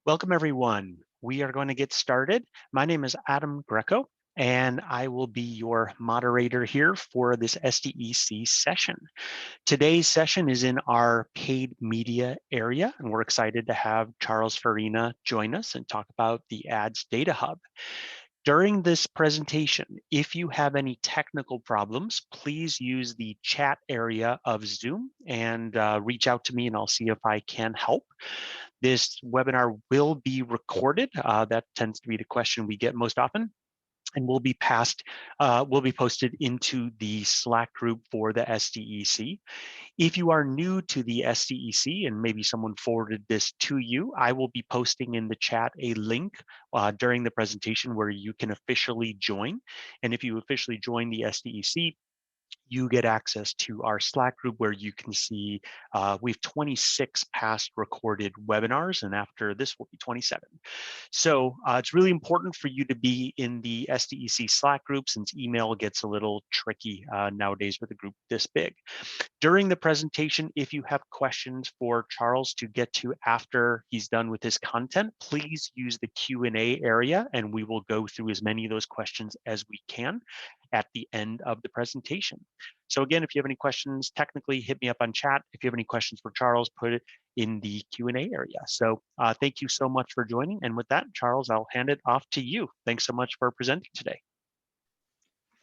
Welcome, everyone. We are going to get started. My name is Adam Greco, and I will be your moderator here for this SDEC session. Today's session is in our paid media area, and we're excited to have Charles Farina join us and talk about the Ads Data Hub. During this presentation, if you have any technical problems, please use the chat area of Zoom and reach out to me and I'll see if I can help. This webinar will be recorded. That tends to be the question we get most often, and will be posted into the Slack group for the SDEC. If you are new to the SDEC and maybe someone forwarded this to you, I will be posting in the chat a link during the presentation where you can officially join. And if you officially join the SDEC, you get access to our Slack group where you can see we have 26 past recorded webinars, and after this will be 27. So it's really important for you to be in the SDEC Slack group since email gets a little tricky nowadays with a group this big. During the presentation, if you have questions for Charles to get to after he's done with his content, please use the Q&A area and we will go through as many of those questions as we can at the end of the presentation. So again, if you have any questions, technically hit me up on chat. If you have any questions for Charles, put it in the Q&A area. So thank you so much for joining. And with that, Charles, I'll hand it off to you. Thanks so much for presenting today.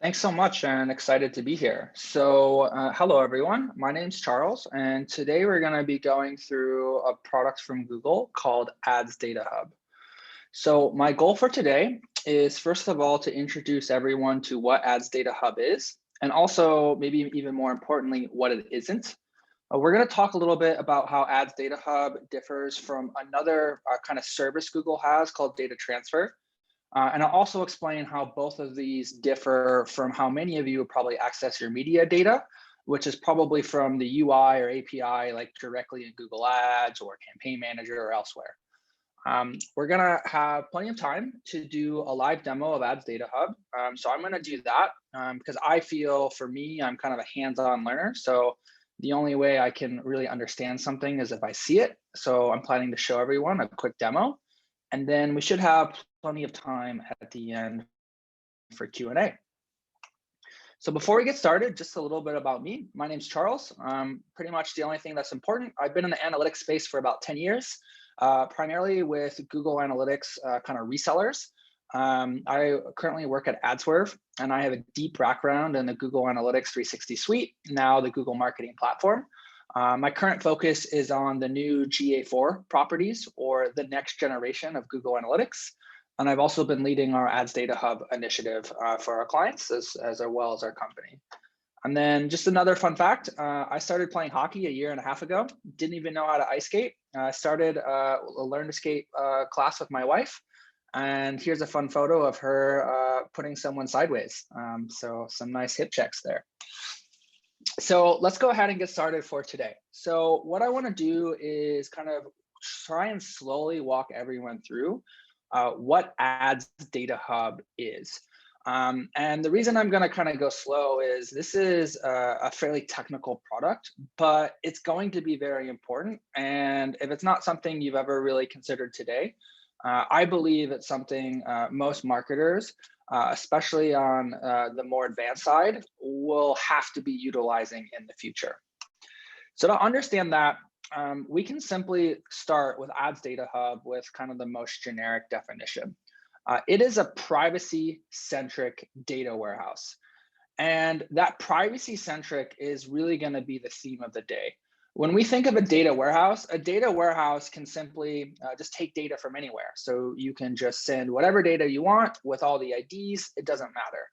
Thanks so much, and excited to be here. So hello, everyone. My name's Charles, and today we're going to be going through a product from Google called Ads Data Hub. So my goal for today is, first of all, to introduce everyone to what Ads Data Hub is, and also, maybe even more importantly, what it isn't. We're going to talk a little bit about how Ads Data Hub differs from another kind of service Google has called Data Transfer. And I'll also explain how both of these differ from how many of you probably access your media data, which is probably from the UI or API, like directly in Google Ads or Campaign Manager or elsewhere. We're gonna have plenty of time to do a live demo of Ads Data Hub. So I'm gonna do that because I feel, for me, I'm kind of a hands-on learner. So the only way I can really understand something is if I see it. So I'm planning to show everyone a quick demo. And then we should have plenty of time at the end for Q&A. So before we get started, just a little bit about me. My name's Charles. Pretty much the only thing that's important. I've been in the analytics space for about 10 years, primarily with Google Analytics kind of resellers. I currently work at AdSwerve, and I have a deep background in the Google Analytics 360 suite, now the Google Marketing Platform. My current focus is on the new GA4 properties, or the next generation of Google Analytics. And I've also been leading our Ads Data Hub initiative for our clients as well as our company. And then just another fun fact, I started playing hockey a year and a half ago. Didn't even know how to ice skate. I started a learn to skate class with my wife. And here's a fun photo of her putting someone sideways. So some nice hip checks there. So let's go ahead and get started for today. So what I want to do is kind of try and slowly walk everyone through what Ads Data Hub is. And the reason I'm going to kind of go slow is this is a fairly technical product, but it's going to be very important. And if it's not something you've ever really considered today, I believe it's something most marketers, especially on the more advanced side, will have to be utilizing in the future. So to understand that, we can simply start with Ads Data Hub with kind of the most generic definition. It is a privacy-centric data warehouse. And that privacy-centric is really going to be the theme of the day. When we think of a data warehouse can simply just take data from anywhere. So you can just send whatever data you want with all the IDs, it doesn't matter.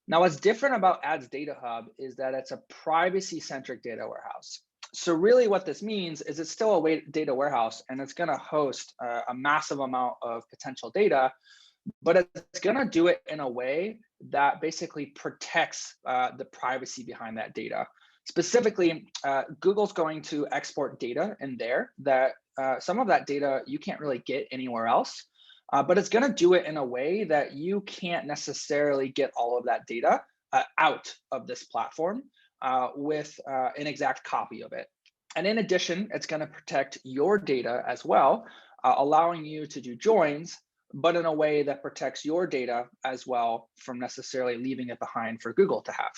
Now, what's different about Ads Data Hub is that it's a privacy-centric data warehouse. So really what this means is it's still a data warehouse, and it's going to host a massive amount of potential data, but it's going to do it in a way that basically protects the privacy behind that data. Specifically, Google's going to export data in there that some of that data you can't really get anywhere else, but it's going to do it in a way that you can't necessarily get all of that data out of this platform with an exact copy of it. And in addition, it's going to protect your data as well allowing you to do joins, but in a way that protects your data as well from necessarily leaving it behind for Google to have.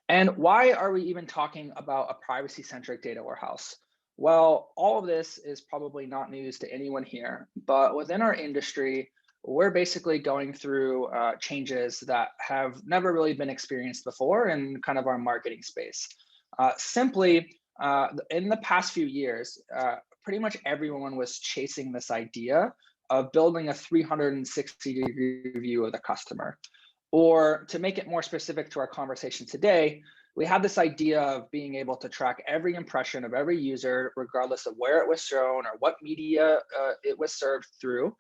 And why are we even talking about a privacy-centric data warehouse? Well, all of this is probably not news to anyone here, but within our industry, we're basically going through changes that have never really been experienced before in kind of our marketing space. Simply, in the past few years, pretty much everyone was chasing this idea of building a 360-degree view of the customer. Or to make it more specific to our conversation today, we have this idea of being able to track every impression of every user, regardless of where it was shown or what media it was served through,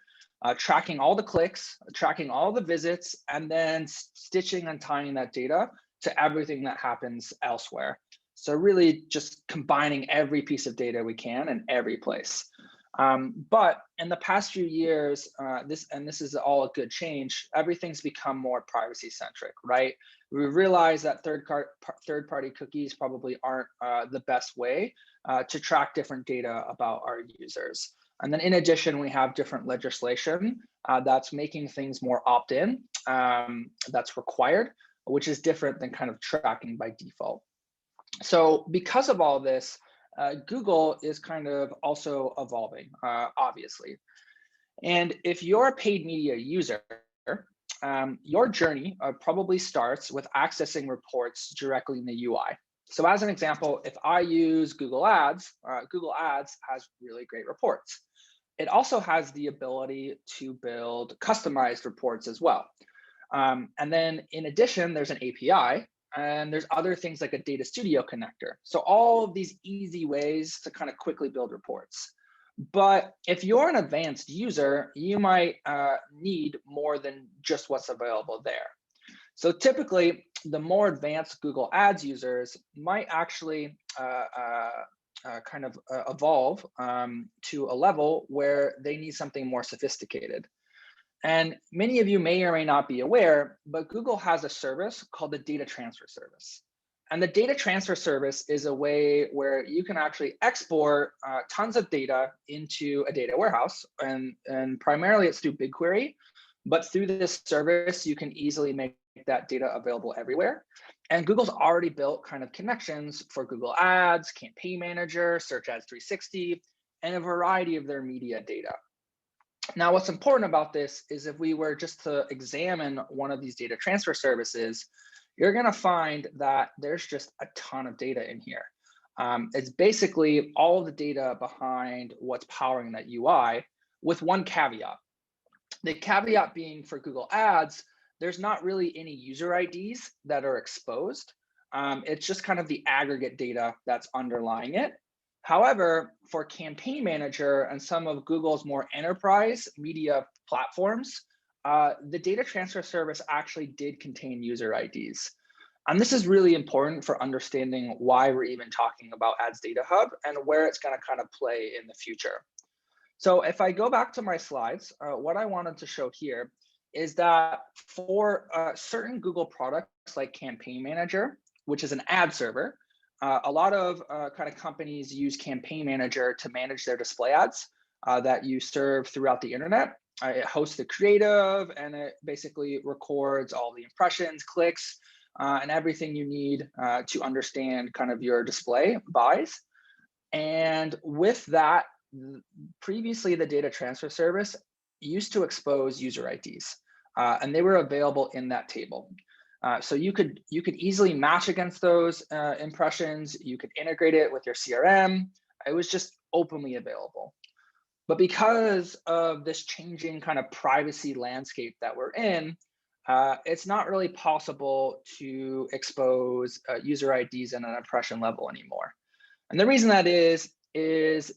tracking all the clicks, tracking all the visits, and then stitching and tying that data to everything that happens elsewhere. So really just combining every piece of data we can in every place. But in the past few years, this is all a good change, everything's become more privacy centric, right? We realize that third-party cookies probably aren't the best way to track different data about our users. And then in addition, we have different legislation that's making things more opt-in, that's required, which is different than kind of tracking by default. So because of all this, Google is kind of also evolving, obviously. And if you're a paid media user, your journey probably starts with accessing reports directly in the UI. So as an example, if I use Google Ads has really great reports. It also has the ability to build customized reports as well. And then in addition, there's an API, and there's other things like a data studio connector. So all of these easy ways to kind of quickly build reports. But if you're an advanced user, you might need more than just what's available there. So typically, the more advanced Google Ads users might actually evolve to a level where they need something more sophisticated. And many of you may or may not be aware, but Google has a service called the data transfer service. And the data transfer service is a way where you can actually export tons of data into a data warehouse. And primarily it's through BigQuery, but through this service, you can easily make that data available everywhere. And Google's already built kind of connections for Google Ads, Campaign Manager, Search Ads 360, and a variety of their media data. Now, what's important about this is if we were just to examine one of these data transfer services, you're going to find that there's just a ton of data in here. It's basically all of the data behind what's powering that UI with one caveat. The caveat being for Google Ads, there's not really any user IDs that are exposed. It's just kind of the aggregate data that's underlying it. However, for Campaign Manager and some of Google's more enterprise media platforms, the data transfer service actually did contain user IDs. And this is really important for understanding why we're even talking about Ads Data Hub and where it's going to kind of play in the future. So if I go back to my slides, what I wanted to show here is that for certain Google products like Campaign Manager, which is an ad server, a lot of kind of companies use Campaign Manager to manage their display ads that you serve throughout the internet. It hosts the creative, and it basically records all the impressions, clicks, and everything you need to understand kind of your display buys. And with that, previously the data transfer service used to expose user IDs, and they were available in that table. So you could easily match against those impressions. You could integrate it with your CRM. It was just openly available. But because of this changing kind of privacy landscape that we're in, it's not really possible to expose user IDs at an impression level anymore. And the reason that is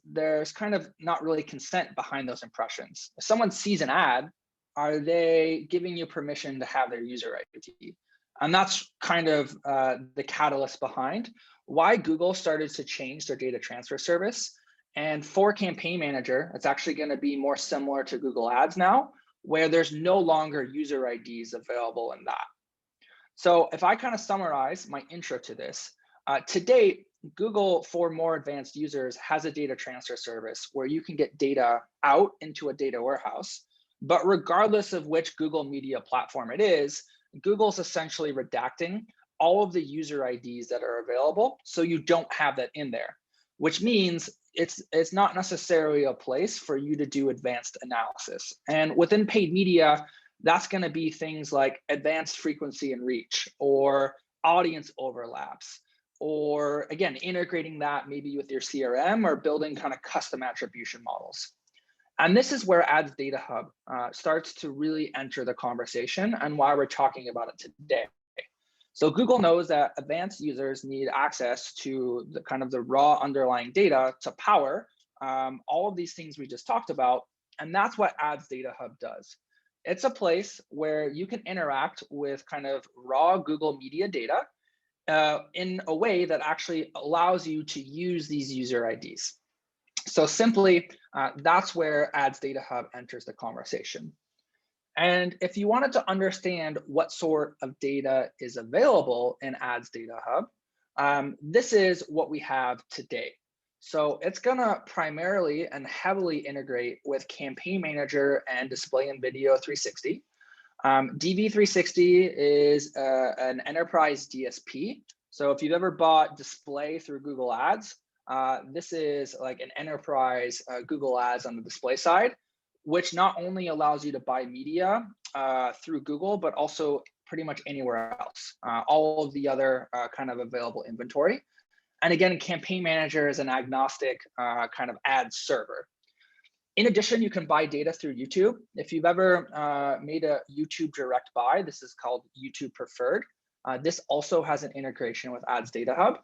there's kind of not really consent behind those impressions. If someone sees an ad, are they giving you permission to have their user ID? And that's kind of the catalyst behind why Google started to change their data transfer service. And for Campaign Manager, it's actually going to be more similar to Google Ads now, where there's no longer user IDs available in that. So if I kind of summarize my intro to this, to date, Google, for more advanced users, has a data transfer service where you can get data out into a data warehouse. But regardless of which Google Media platform it is, Google's essentially redacting all of the user IDs that are available, so you don't have that in there, which means it's not necessarily a place for you to do advanced analysis. And within paid media, that's going to be things like advanced frequency and reach, or audience overlaps, or again, integrating that maybe with your CRM or building kind of custom attribution models. And this is where Ads Data Hub starts to really enter the conversation and why we're talking about it today. So Google knows that advanced users need access to the kind of the raw underlying data to power all of these things we just talked about. And that's what Ads Data Hub does. It's a place where you can interact with kind of raw Google Media data in a way that actually allows you to use these user IDs. So simply, that's where Ads Data Hub enters the conversation. And if you wanted to understand what sort of data is available in Ads Data Hub, this is what we have today. So it's gonna primarily and heavily integrate with Campaign Manager and Display and Video 360. DV360 is an enterprise DSP. So if you've ever bought display through Google Ads, this is like an enterprise Google Ads on the display side, which not only allows you to buy media through Google, but also pretty much anywhere else, all of the other kind of available inventory. And again, Campaign Manager is an agnostic kind of ad server. In addition, you can buy data through YouTube. If you've ever made a YouTube direct buy, this is called YouTube Preferred. This also has an integration with Ads Data Hub.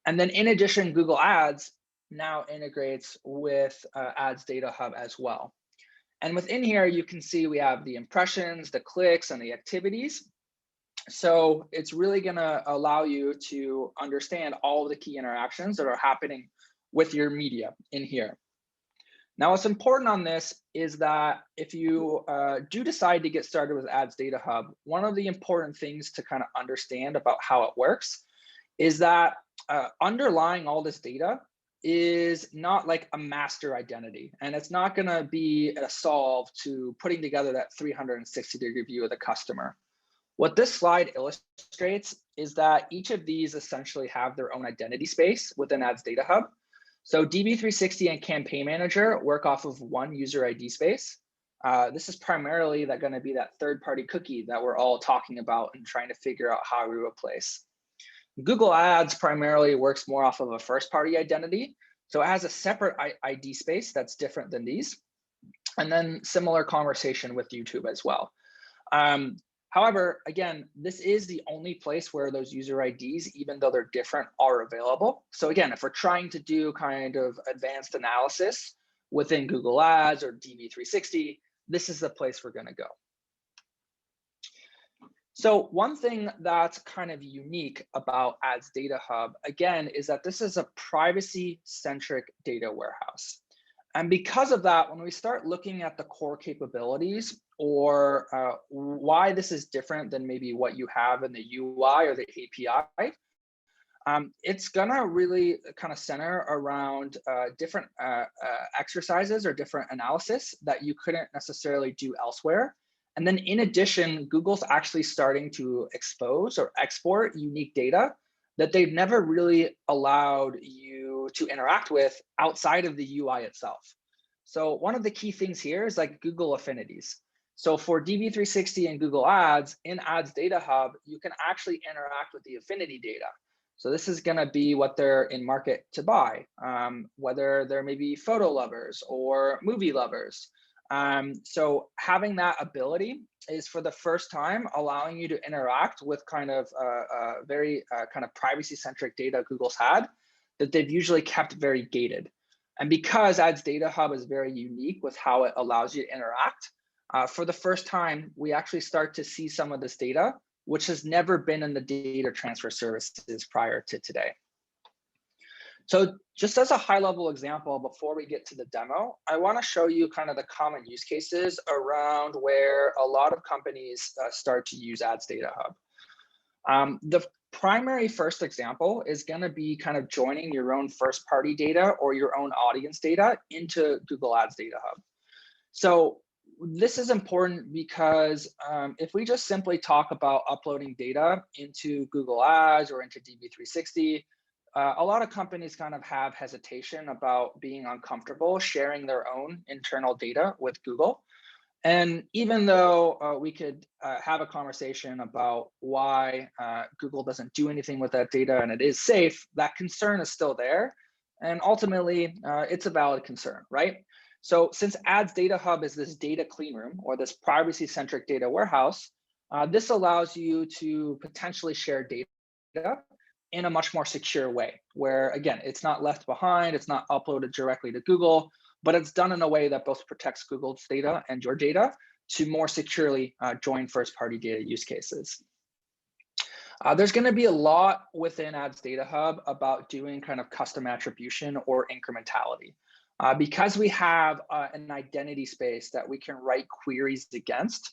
And then in addition, Google Ads now integrates with Ads Data Hub as well. And within here, you can see we have the impressions, the clicks, and the activities. So it's really gonna allow you to understand all of the key interactions that are happening with your media in here. Now, what's important on this is that if you do decide to get started with Ads Data Hub, one of the important things to kind of understand about how it works is that underlying all this data is not like a master identity, and it's not going to be a solve to putting together that 360-degree view of the customer. What this slide illustrates is that each of these essentially have their own identity space within Ads Data Hub. So DV360 and Campaign Manager work off of one user ID space. This is primarily going to be that third-party cookie that we're all talking about and trying to figure out how we replace. Google Ads primarily works more off of a first-party identity. So it has a separate ID space that's different than these. And then similar conversation with YouTube as well. However, again, this is the only place where those user IDs, even though they're different, are available. So again, if we're trying to do kind of advanced analysis within Google Ads or DV360, this is the place we're going to go. So one thing that's kind of unique about Ads Data Hub, again, is that this is a privacy-centric data warehouse. And because of that, when we start looking at the core capabilities or why this is different than maybe what you have in the UI or the API, it's gonna really kind of center around different exercises or different analysis that you couldn't necessarily do elsewhere. And then in addition, Google's actually starting to expose or export unique data that they've never really allowed you to interact with outside of the UI itself. So one of the key things here is like Google affinities. So for DV360 and Google Ads, in Ads Data Hub, you can actually interact with the affinity data. So this is gonna be what they're in market to buy, whether they're maybe photo lovers or movie lovers. So having that ability is for the first time allowing you to interact with kind of very kind of privacy-centric data Google's had that they've usually kept very gated. And because Ads Data Hub is very unique with how it allows you to interact, for the first time, we actually start to see some of this data, which has never been in the data transfer services prior to today. So just as a high-level example, before we get to the demo, I want to show you kind of the common use cases around where a lot of companies start to use Ads Data Hub. The primary first example is going to be kind of joining your own first party data or your own audience data into Google Ads Data Hub. So this is important because if we just simply talk about uploading data into Google Ads or into DV360, a lot of companies kind of have hesitation about being uncomfortable sharing their own internal data with Google. And even though we could have a conversation about why Google doesn't do anything with that data and it is safe, that concern is still there. And ultimately, it's a valid concern, right? So since Ads Data Hub is this data clean room or this privacy-centric data warehouse, this allows you to potentially share data in a much more secure way, where again, it's not left behind, it's not uploaded directly to Google, but it's done in a way that both protects Google's data and your data to more securely join first-party data use cases. There's going to be a lot within Ads Data Hub about doing kind of custom attribution or incrementality. Because we have an identity space that we can write queries against,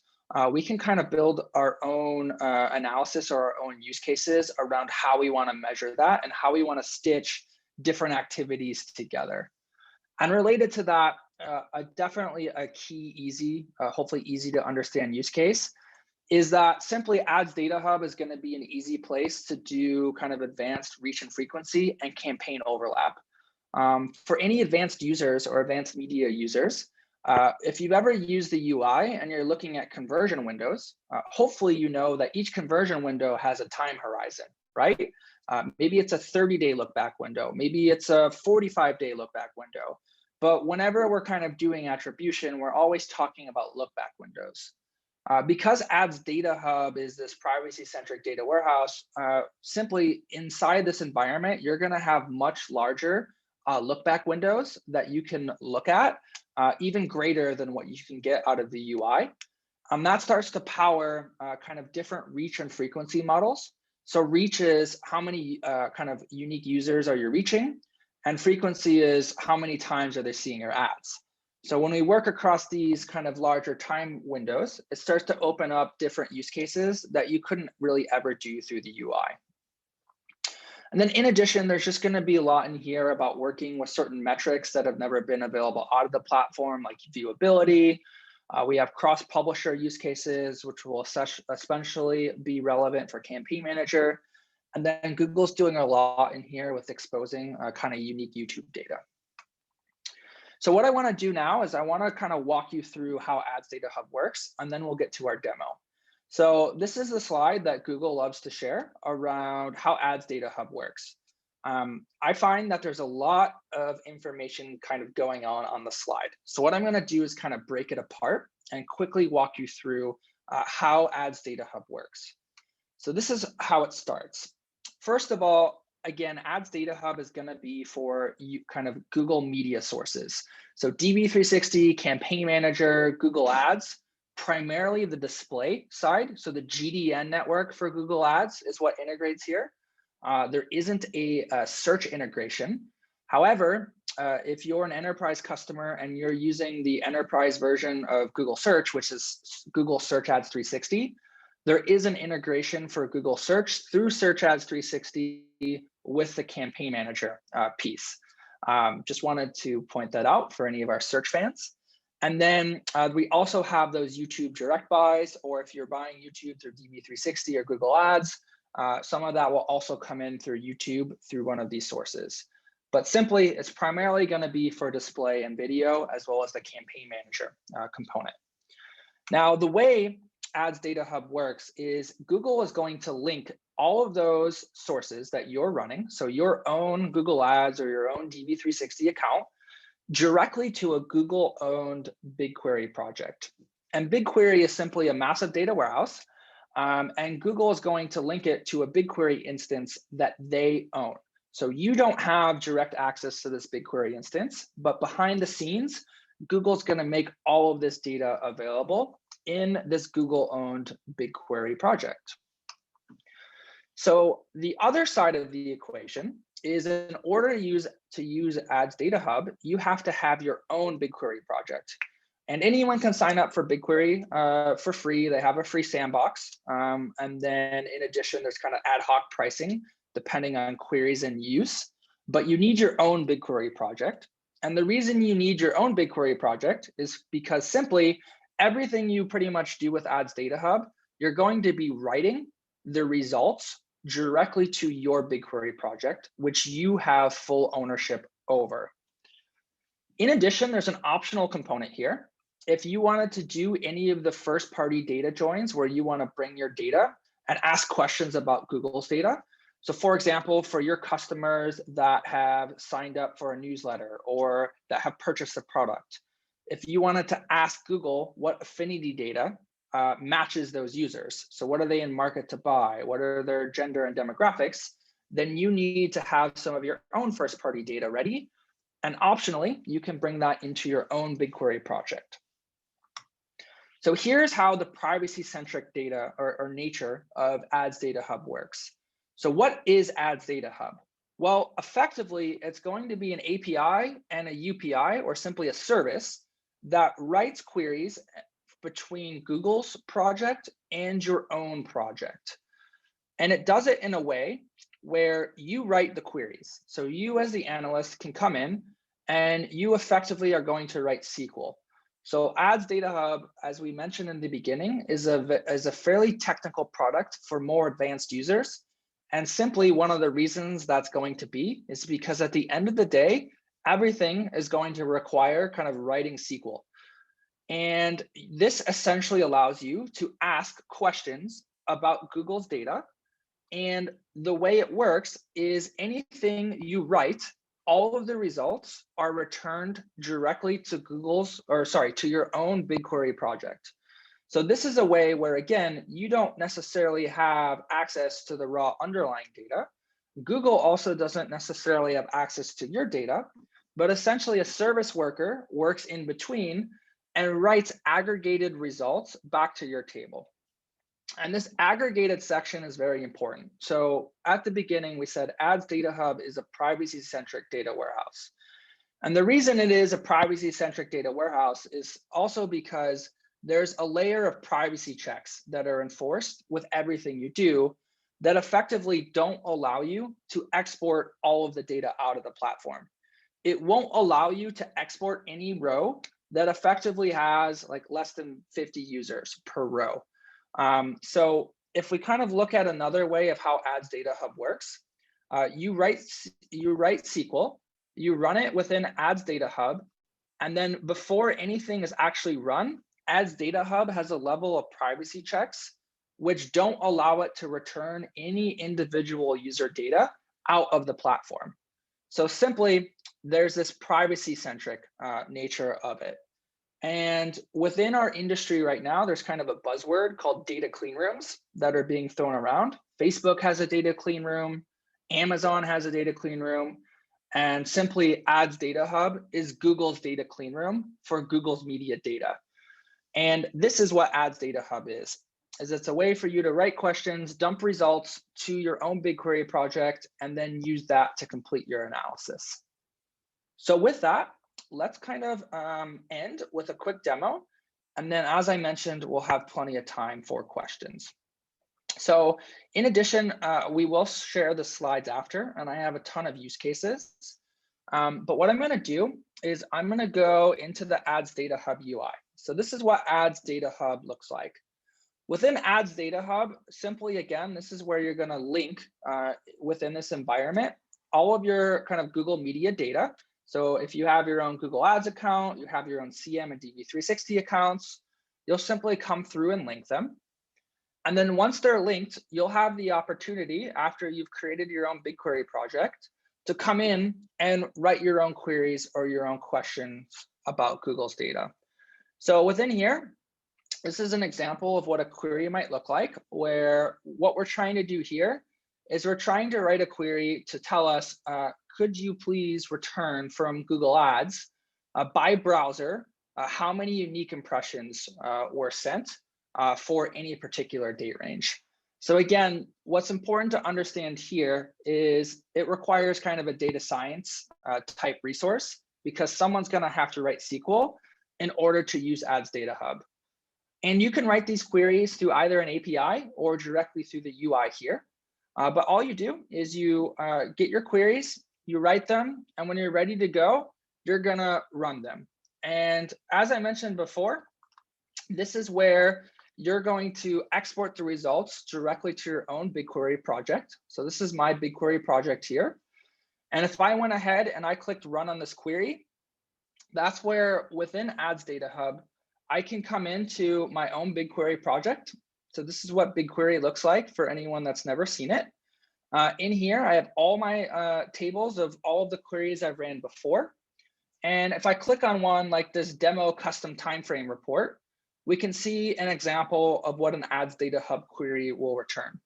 we can kind of build our own analysis or our own use cases around how we want to measure that and how we want to stitch different activities together. And related to that, definitely a key, easy, hopefully easy to understand use case is that simply Ads Data Hub is going to be an easy place to do kind of advanced reach and frequency and campaign overlap. For any advanced users or advanced media users, if you've ever used the UI and you're looking at conversion windows, hopefully you know that each conversion window has a time horizon, right? Maybe it's a 30-day look back window. Maybe it's a 45-day look back window. But whenever we're kind of doing attribution, we're always talking about look back windows. Because Ads Data Hub is this privacy-centric data warehouse, simply inside this environment, you're going to have much larger look back windows that you can look at, even greater than what you can get out of the UI. That starts to power kind of different reach and frequency models. So reach is how many kind of unique users are you reaching, and frequency is how many times are they seeing your ads. So when we work across these kind of larger time windows, it starts to open up different use cases that you couldn't really ever do through the UI. And then in addition, there's just going to be a lot in here about working with certain metrics that have never been available out of the platform, like viewability. We have cross-publisher use cases, which will especially be relevant for Campaign Manager. And then Google's doing a lot in here with exposing kind of unique YouTube data. So what I want to do now is I want to kind of walk you through how Ads Data Hub works, and then we'll get to our demo. So this is the slide that Google loves to share around how Ads Data Hub works. I find that there's a lot of information kind of going on the slide. So what I'm going to do is kind of break it apart and quickly walk you through how Ads Data Hub works. So this is how it starts. First of all, again, Ads Data Hub is going to be for kind of Google media sources. So DV360, Campaign Manager, Google Ads, primarily the display side. So the GDN network for Google Ads is what integrates here. There isn't a search integration. However, if you're an enterprise customer and you're using the enterprise version of Google Search, which is Google Search Ads 360, there is an integration for Google Search through Search Ads 360 with the Campaign Manager piece. Just wanted to point that out for any of our search fans. And then we also have those YouTube direct buys, or if you're buying YouTube through DV360 or Google Ads, some of that will also come in through YouTube through one of these sources. But simply, it's primarily going to be for display and video, as well as the Campaign Manager component. Now, the way Ads Data Hub works is Google is going to link all of those sources that you're running, so your own Google Ads or your own DV360 account, directly to a Google-owned BigQuery project. And BigQuery is simply a massive data warehouse, and Google is going to link it to a BigQuery instance that they own. So you don't have direct access to this BigQuery instance, but behind the scenes, Google's going to make all of this data available in this Google-owned BigQuery project. So the other side of the equation is, in order to use Ads Data Hub, you have to have your own BigQuery project. And anyone can sign up for BigQuery for free. They have a free sandbox. And then in addition, there's kind of ad hoc pricing depending on queries and use. But you need your own BigQuery project. And the reason you need your own BigQuery project is because simply everything you pretty much do with Ads Data Hub, you're going to be writing the results directly to your BigQuery project, which you have full ownership over. In addition, there's an optional component here. If you wanted to do any of the first-party data joins where you want to bring your data and ask questions about Google's data. So for example, for your customers that have signed up for a newsletter or that have purchased a product, if you wanted to ask Google what affinity data matches those users, so what are they in market to buy, what are their gender and demographics, then you need to have some of your own first-party data ready. And optionally, you can bring that into your own BigQuery project. So here's how the privacy-centric data or nature of Ads Data Hub works. So what is Ads Data Hub? Well, effectively, it's going to be an API and a UPI, or simply a service, that writes queries between Google's project and your own project. And it does it in a way where you write the queries. So you as the analyst can come in and you effectively are going to write SQL. So Ads Data Hub, as we mentioned in the beginning, is a fairly technical product for more advanced users. And simply one of the reasons that's going to be is because at the end of the day, everything is going to require kind of writing SQL. And this essentially allows you to ask questions about Google's data. And the way it works is anything you write, all of the results are returned directly to to your own BigQuery project. So this is a way where, again, you don't necessarily have access to the raw underlying data. Google also doesn't necessarily have access to your data, but essentially a service worker works in between and writes aggregated results back to your table. And this aggregated section is very important. So at the beginning, we said Ads Data Hub is a privacy-centric data warehouse. And the reason it is a privacy-centric data warehouse is also because there's a layer of privacy checks that are enforced with everything you do that effectively don't allow you to export all of the data out of the platform. It won't allow you to export any row that effectively has like less than 50 users per row. So if we kind of look at another way of how Ads Data Hub works, you write SQL, you run it within Ads Data Hub, and then before anything is actually run, Ads Data Hub has a level of privacy checks which don't allow it to return any individual user data out of the platform. So simply, there's this privacy-centric nature of it. And within our industry right now, there's kind of a buzzword called data clean rooms that are being thrown around. Facebook has a data clean room, Amazon has a data clean room, and simply Ads Data Hub is Google's data clean room for Google's media data. And this is what Ads Data Hub is it's a way for you to write questions, dump results to your own BigQuery project, and then use that to complete your analysis. So with that, let's kind of end with a quick demo. And then, as I mentioned, we'll have plenty of time for questions. So in addition, we will share the slides after, and I have a ton of use cases. But what I'm going to do is I'm going to go into the Ads Data Hub UI. So this is what Ads Data Hub looks like. Within Ads Data Hub, simply, again, this is where you're going to link within this environment all of your kind of Google media data. So if you have your own Google Ads account, you have your own CM and DV360 accounts, you'll simply come through and link them. And then once they're linked, you'll have the opportunity, after you've created your own BigQuery project, to come in and write your own queries or your own questions about Google's data. So within here, this is an example of what a query might look like, where what we're trying to do here is we're trying to write a query to tell us, could you please return from Google Ads by browser, how many unique impressions were sent for any particular date range. So again, what's important to understand here is it requires kind of a data science type resource, because someone's going to have to write SQL in order to use Ads Data Hub. And you can write these queries through either an API or directly through the UI here. But all you do is you get your queries, you write them, and when you're ready to go, you're gonna run them. And as I mentioned before, this is where you're going to export the results directly to your own BigQuery project. So this is my BigQuery project here. And if I went ahead and I clicked run on this query, that's where within Ads Data Hub, I can come into my own BigQuery project. So this is what BigQuery looks like for anyone that's never seen it. In here, I have all my tables of all of the queries I've ran before. And if I click on one like this demo custom timeframe report, we can see an example of what an Ads Data Hub query will return.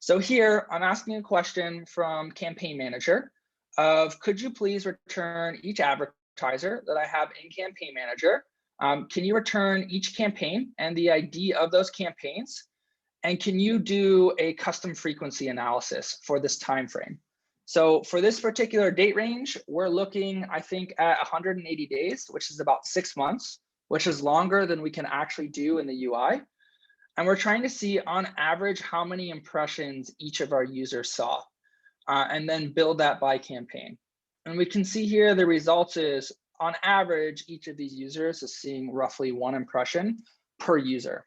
So here, I'm asking a question from Campaign Manager of, could you please return each advertiser that I have in Campaign Manager? Can you return each campaign and the ID of those campaigns? And can you do a custom frequency analysis for this time frame? So for this particular date range, we're looking, I think, at 180 days, which is about 6 months, which is longer than we can actually do in the UI. And we're trying to see on average how many impressions each of our users saw, and then build that by campaign. And we can see here the results is on average, each of these users is seeing roughly 1 impression per user.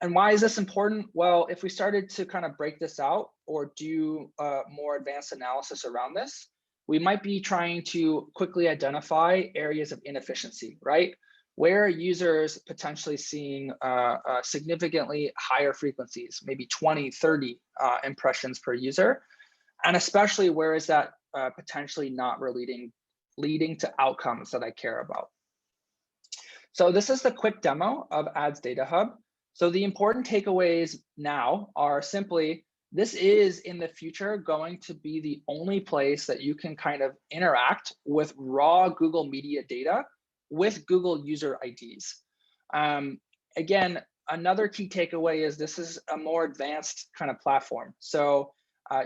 And why is this important? Well, if we started to kind of break this out or do more advanced analysis around this, we might be trying to quickly identify areas of inefficiency, right? Where are users potentially seeing significantly higher frequencies, maybe 20, 30 impressions per user? And especially where is that potentially not leading to outcomes that I care about? So this is the quick demo of Ads Data Hub. So the important takeaways now are simply, this is in the future going to be the only place that you can kind of interact with raw Google Media data with Google user IDs. Again, another key takeaway is this is a more advanced kind of platform. So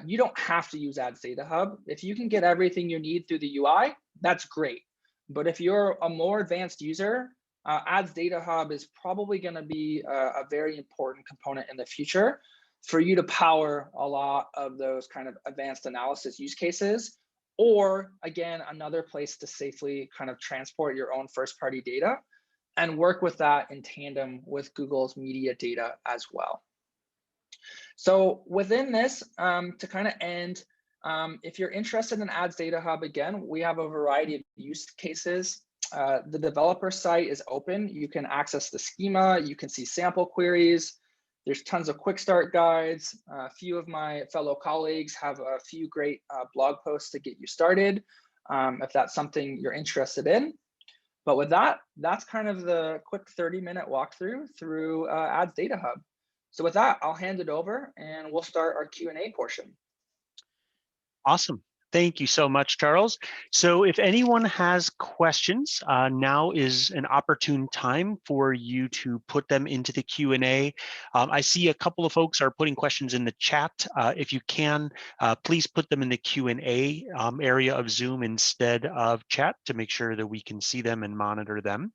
you don't have to use Ads Data Hub. If you can get everything you need through the UI, that's great. But if you're a more advanced user, Ads Data Hub is probably going to be a very important component in the future for you to power a lot of those kind of advanced analysis use cases, or again, another place to safely kind of transport your own first-party data and work with that in tandem with Google's media data as well. So within this, to kind of end, if you're interested in Ads Data Hub, again, we have a variety of use cases. The developer site is open. You can access the schema. You can see sample queries. There's tons of quick start guides. A few of my fellow colleagues have a few great blog posts to get you started, if that's something you're interested in. But with that, that's kind of the quick 30-minute walkthrough through Ads Data Hub. So with that, I'll hand it over and we'll start our Q&A portion. Awesome. Thank you so much, Charles. So if anyone has questions, now is an opportune time for you to put them into the Q&A. I see a couple of folks are putting questions in the chat. If you can, please put them in the Q&A area of Zoom instead of chat to make sure that we can see them and monitor them.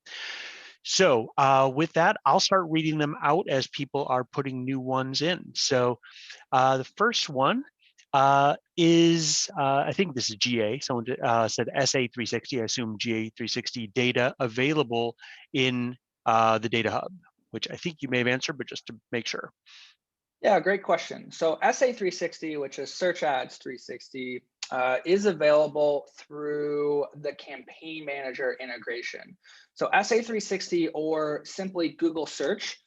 So with that, I'll start reading them out as people are putting new ones in. So the first one is, I think this is GA. Someone said SA360, I assume GA360 data available in the Data Hub, which I think you may have answered, but just to make sure. Yeah, great question. So SA360, which is Search Ads 360, is available through the Campaign Manager integration. So SA360 or simply Google Search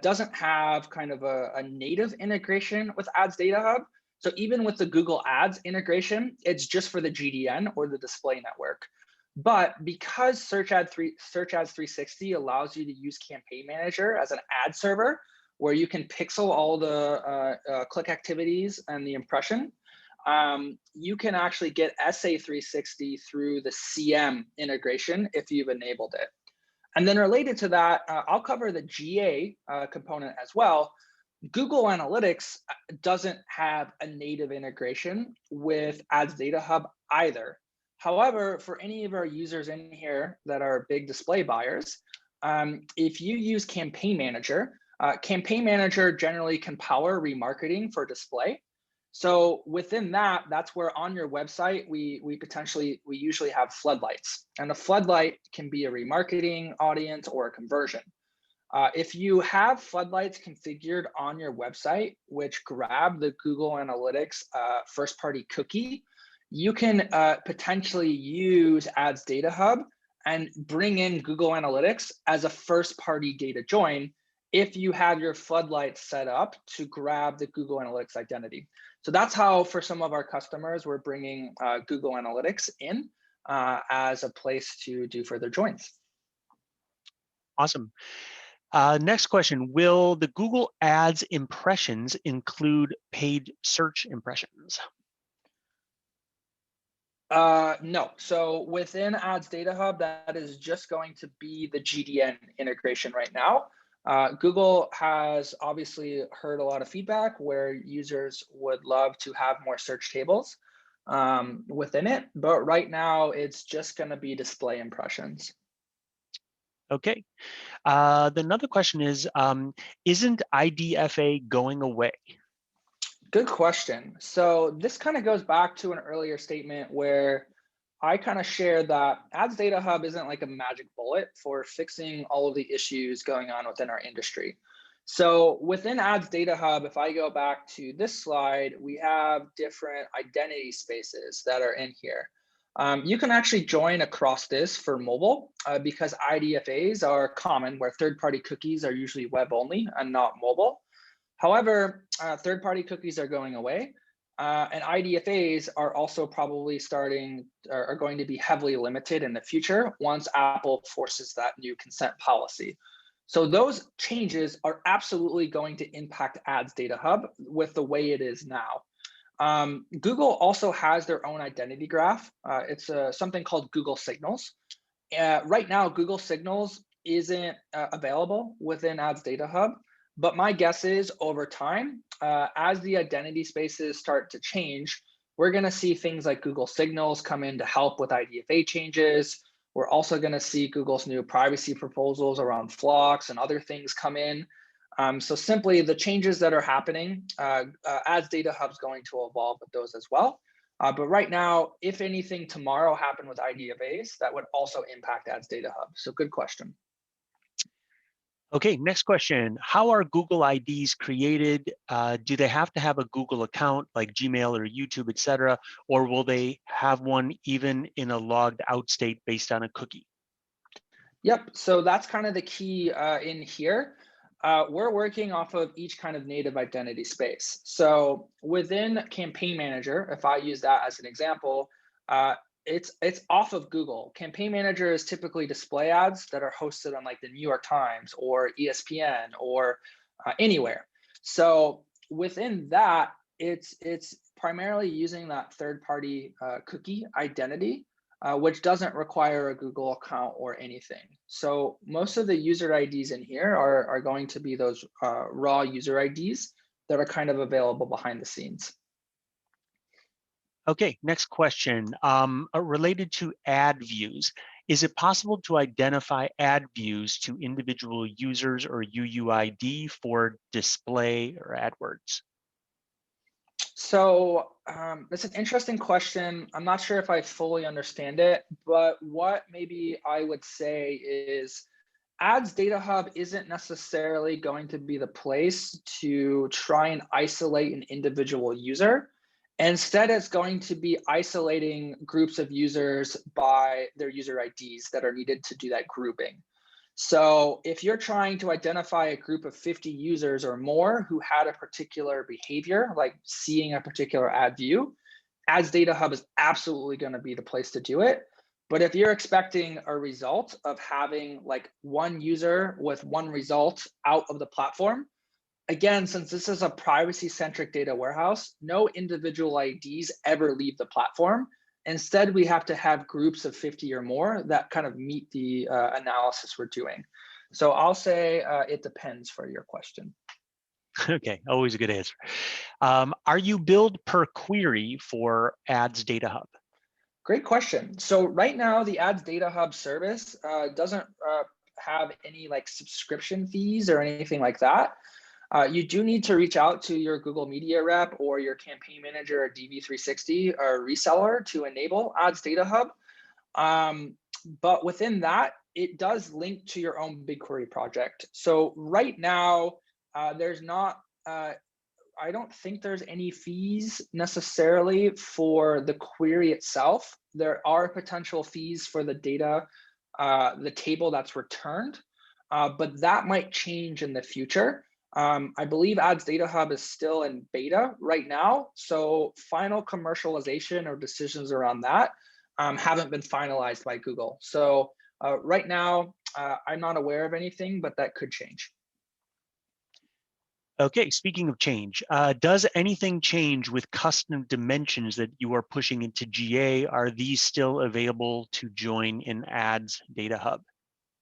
doesn't have kind of a native integration with Ads Data Hub. So even with the Google Ads integration, it's just for the GDN or the display network. But because Search Ads 360 allows you to use Campaign Manager as an ad server, where you can pixel all the click activities and the impression, you can actually get SA360 through the CM integration if you've enabled it. And then related to that, I'll cover the GA component as well. Google Analytics doesn't have a native integration with Ads Data Hub either. However, for any of our users in here that are big display buyers, if you use Campaign Manager generally can power remarketing for display. So within that, that's where on your website, we usually have floodlights. And a floodlight can be a remarketing audience or a conversion. If you have floodlights configured on your website, which grab the Google Analytics first party cookie, you can potentially use Ads Data Hub and bring in Google Analytics as a first party data join if you have your floodlights set up to grab the Google Analytics identity. So that's how, for some of our customers, we're bringing Google Analytics in as a place to do further joins. Awesome. Next question, will the Google Ads impressions include paid search impressions? No. So within Ads Data Hub, that is just going to be the GDN integration right now. Google has obviously heard a lot of feedback where users would love to have more search tables within it, but right now it's just going to be display impressions. Okay. Another question is, isn't IDFA going away? Good question. So this kind of goes back to an earlier statement where I kind of shared that Ads Data Hub isn't like a magic bullet for fixing all of the issues going on within our industry. So within Ads Data Hub, if I go back to this slide, we have different identity spaces that are in here. You can actually join across this for mobile because IDFAs are common where third-party cookies are usually web only and not mobile. However, third-party cookies are going away, and IDFAs are also probably are going to be heavily limited in the future once Apple forces that new consent policy. So those changes are absolutely going to impact Ads Data Hub with the way it is now. Google also has their own identity graph. It's something called Google Signals. Right now, Google Signals isn't available within Ads Data Hub. But my guess is over time, as the identity spaces start to change, we're going to see things like Google Signals come in to help with IDFA changes. We're also going to see Google's new privacy proposals around flocks and other things come in. So simply the changes that are happening, Ads Data Hub is going to evolve with those as well. But right now, if anything tomorrow happened with IDFAs, that would also impact Ads Data Hub. So good question. Okay, next question. How are Google IDs created? Do they have to have a Google account like Gmail or YouTube, etc., or will they have one even in a logged out state based on a cookie? Yep, so that's kind of the key in here. We're working off of each kind of native identity space. So within Campaign Manager, if I use that as an example, it's off of Google. Campaign Manager is typically display ads that are hosted on like the New York Times or ESPN or anywhere. So within that, it's primarily using that third-party cookie identity, which doesn't require a Google account or anything. So most of the user IDs in here are going to be those raw user IDs that are kind of available behind the scenes. Okay, next question. Related to ad views, is it possible to identify ad views to individual users or UUID for display or AdWords? So that's an interesting question. I'm not sure if I fully understand it, but what maybe I would say is Ads Data Hub isn't necessarily going to be the place to try and isolate an individual user. Instead, it's going to be isolating groups of users by their user IDs that are needed to do that grouping. So if you're trying to identify a group of 50 users or more who had a particular behavior, like seeing a particular ad view, Ads Data Hub is absolutely going to be the place to do it. But if you're expecting a result of having like one user with one result out of the platform, again, since this is a privacy-centric data warehouse, no individual IDs ever leave the platform. Instead, we have to have groups of 50 or more that kind of meet the analysis we're doing. So I'll say it depends for your question. Okay, always a good answer. Are you billed per query for Ads Data Hub? Great question. So right now, the Ads Data Hub service doesn't have any like subscription fees or anything like that. You do need to reach out to your Google Media Rep or your campaign manager or DV360 or reseller to enable Ads Data Hub. But within that, it does link to your own BigQuery project. So right now, there's not, I don't think there's any fees necessarily for the query itself. There are potential fees for the data, the table that's returned, but that might change in the future. I believe Ads Data Hub is still in beta right now, so final commercialization or decisions around that haven't been finalized by Google. So right now, I'm not aware of anything, but that could change. Okay, speaking of change, does anything change with custom dimensions that you are pushing into GA? Are these still available to join in Ads Data Hub?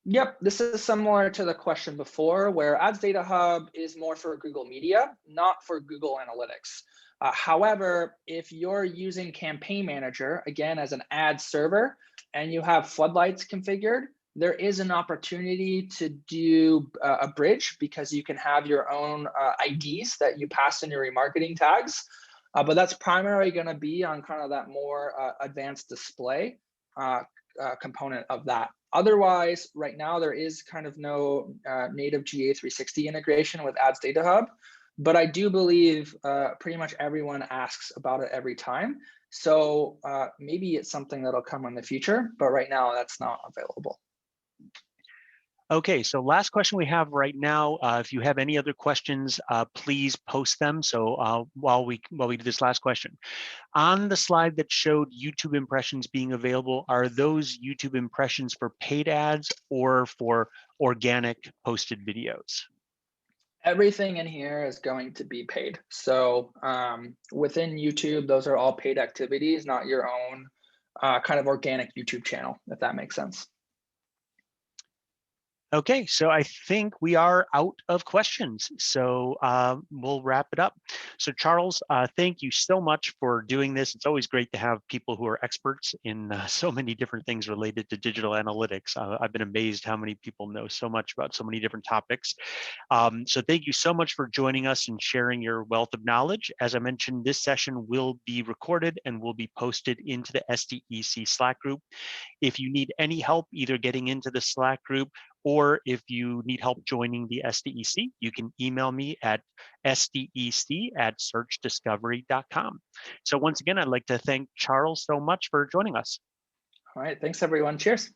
Yep, this is similar to the question before, where Ads Data Hub is more for Google Media, not for Google Analytics. However, if you're using Campaign Manager, again, as an ad server, and you have floodlights configured, there is an opportunity to do a bridge because you can have your own IDs that you pass in your remarketing tags. But that's primarily going to be on kind of that more advanced display component of that. Otherwise, right now, there is kind of no native GA360 integration with Ads Data Hub, but I do believe pretty much everyone asks about it every time. So maybe it's something that'll come in the future, but right now that's not available. Okay, so last question we have right now. If you have any other questions, please post them. So while we do this last question, on the slide that showed YouTube impressions being available, are those YouTube impressions for paid ads or for organic posted videos? Everything in here is going to be paid. So within YouTube, those are all paid activities, not your own kind of organic YouTube channel, if that makes sense. Okay, so I think we are out of questions. So we'll wrap it up. So Charles, thank you so much for doing this. It's always great to have people who are experts in so many different things related to digital analytics. I've been amazed how many people know so much about so many different topics. So thank you so much for joining us and sharing your wealth of knowledge. As I mentioned, this session will be recorded and will be posted into the SDEC Slack group. If you need any help either getting into the Slack group or if you need help joining the SDEC, you can email me at sdec@searchdiscovery.com. So once again, I'd like to thank Charles so much for joining us. All right, thanks everyone. Cheers.